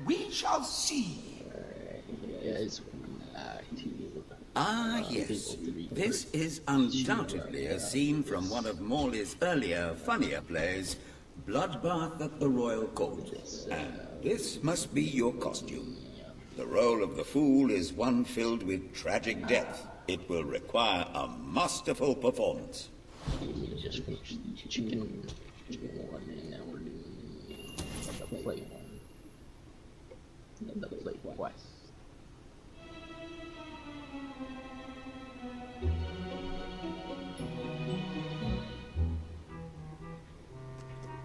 We shall see. Ah, yes. This is undoubtedly a scene from one of Morley's earlier, funnier plays, Bloodbath at the Royal Court. And this must be your costume. The role of the fool is one filled with tragic death. It will require a masterful performance. Just finished the chicken. And now we're doing another plate one. Another plate twice.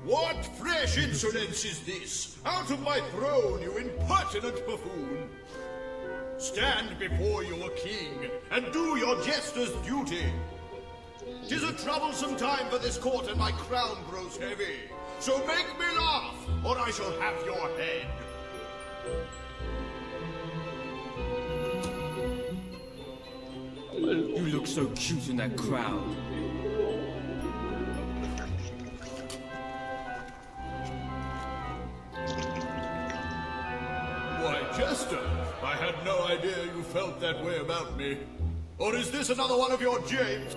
What fresh insolence is this? Out of my throne, you impertinent buffoon! Stand before your king, and do your jester's duty. 'Tis a troublesome time for this court, and my crown grows heavy. So make me laugh, or I shall have your head. You look so cute in that crowd. Why, Jester, I had no idea you felt that way about me. Or is this another one of your James?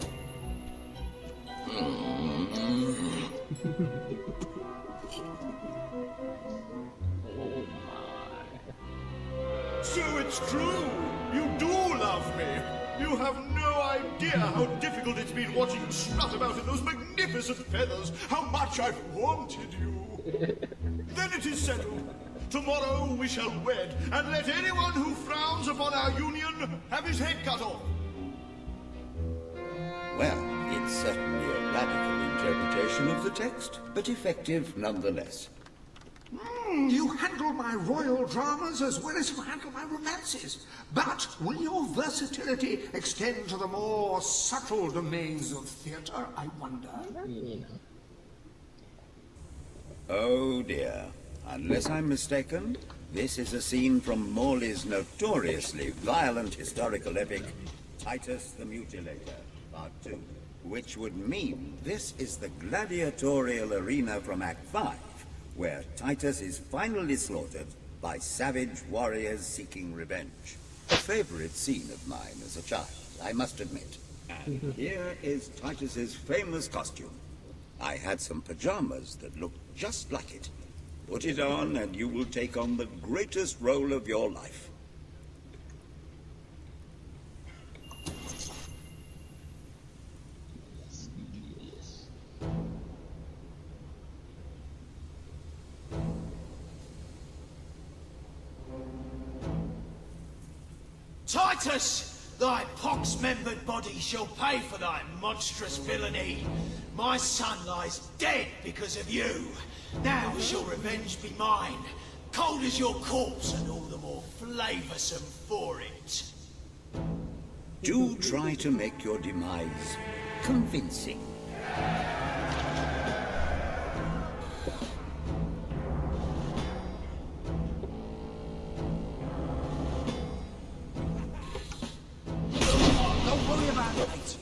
So it's true! You do love me! You have no idea how difficult it's been watching you strut about in those magnificent feathers, how much I've wanted you! Then it is settled. Tomorrow we shall wed, and let anyone who frowns upon our union have his head cut off. Well, it's certainly a radical interpretation of the text, but effective nonetheless. You handle my royal dramas as well as you handle my romances. But will your versatility extend to the more subtle domains of theatre, I wonder? Oh dear. Unless I'm mistaken, this is a scene from Morley's notoriously violent historical epic, Titus the Mutilator, Part 2, which would mean this is the gladiatorial arena from Act 5, where Titus is finally slaughtered by savage warriors seeking revenge. A favorite scene of mine as a child, I must admit. And here is Titus's famous costume. I had some pajamas that looked just like it. Put it on and you will take on the greatest role of your life. Titus, thy pox-membered body shall pay for thy monstrous villainy. My son lies dead because of you. Now shall revenge be mine, cold as your corpse and all the more flavoursome for it. Do try to make your demise convincing. Don't worry about it, mate.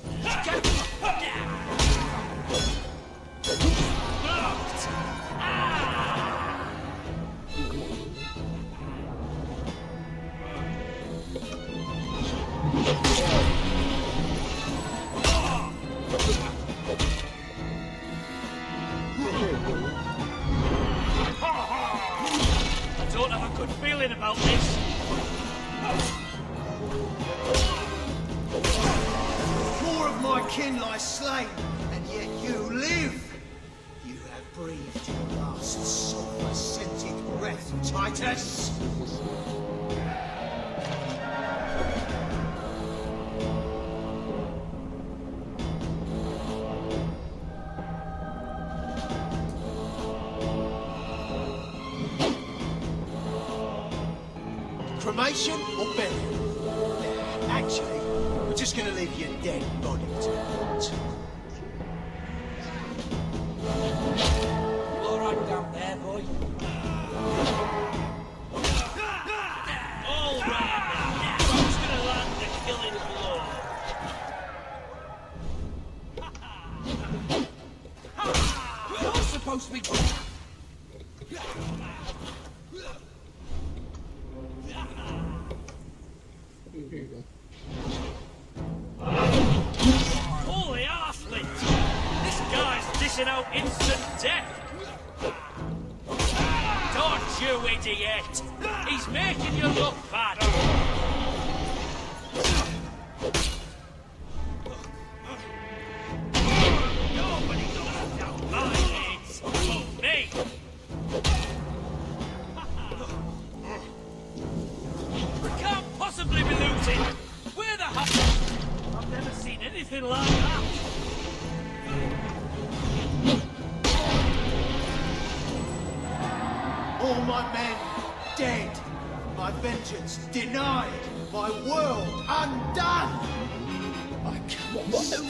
I don't have a good feeling about this. More of my kin lie slain, and yet you live. You have breathed your last sulphur-scented breath, Titus. Cremation or burial? Actually, we're just gonna leave your dead body to rot. You alright down there, boy? All right. Who's gonna land the killing blow? You're supposed to be... about instant death. Don't you idiot! He's making you look bad. Nobody goes down my legs but me. We can't possibly be losing. Where the hell? I've never seen anything like that. All my men dead. My vengeance denied. My world undone. I can't stand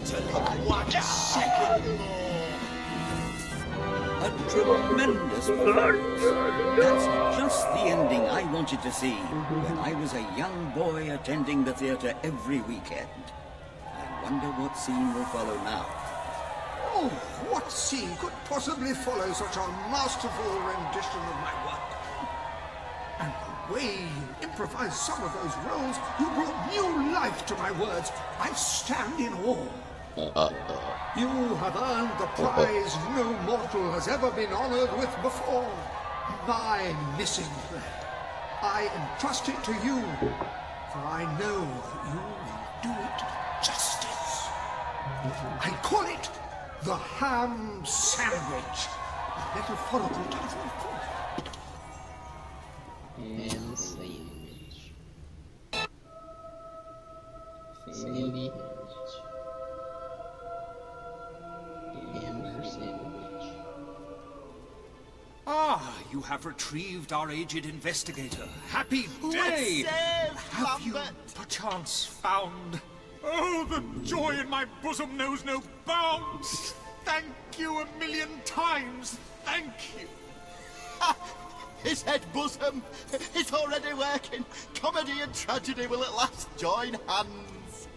to live 1 second more. A tremendous performance. That's just the ending I wanted to see when I was a young boy attending the theatre every weekend. I wonder what scene will follow now. Oh, what scene could possibly follow such a masterful rendition of my work? And the way you improvised some of those roles, you brought new life to my words. I stand in awe. You have earned the prize no mortal has ever been honored with before. My missing thread. I entrust it to you, for I know that you will do it justice. I call it the ham sandwich. Metaphorical title, of course. Ham sandwich. Sandwich. Hammer sandwich. Ah, you have retrieved our aged investigator. Happy day! Have you perchance found... Oh, the joy in my bosom knows no bounds. Thank you a million times. Thank you. His head bosom. It's already working. Comedy and tragedy will at last join hands.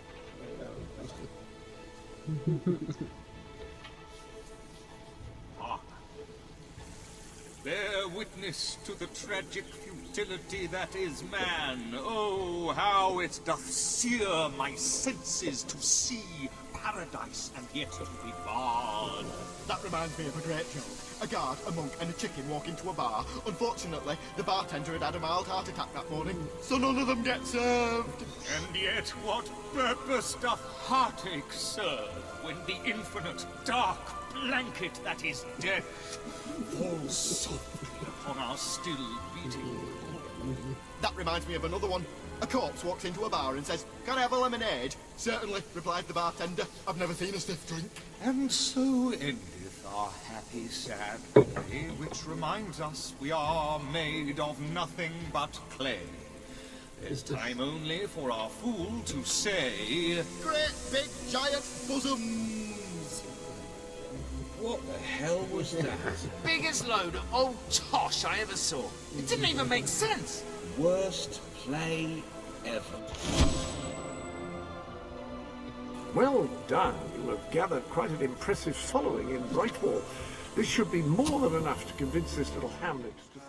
Bear witness to the tragic futility that is man. Oh, how it doth sear my senses to see paradise and yet to be barred. That reminds me of a great joke. A guard, a monk, and a chicken walk into a bar. Unfortunately, the bartender had had a mild heart attack that morning, so none of them get served. And yet what purpose doth heartache serve when the infinite dark blanket that is death falls softly upon our still beating? That reminds me of another one. A corpse walks into a bar and says, "Can I have a lemonade?" "Certainly," replied the bartender. "I've never seen a stiff drink." And so endeth our happy sad day, which reminds us we are made of nothing but clay. There's time only for our fool to say, Great big giant bosoms. what the hell was that? Biggest load of old tosh I ever saw. It didn't even make sense. Worst play ever. Well done. You have gathered quite an impressive following in Brightwall. This should be more than enough to convince this little hamlet to...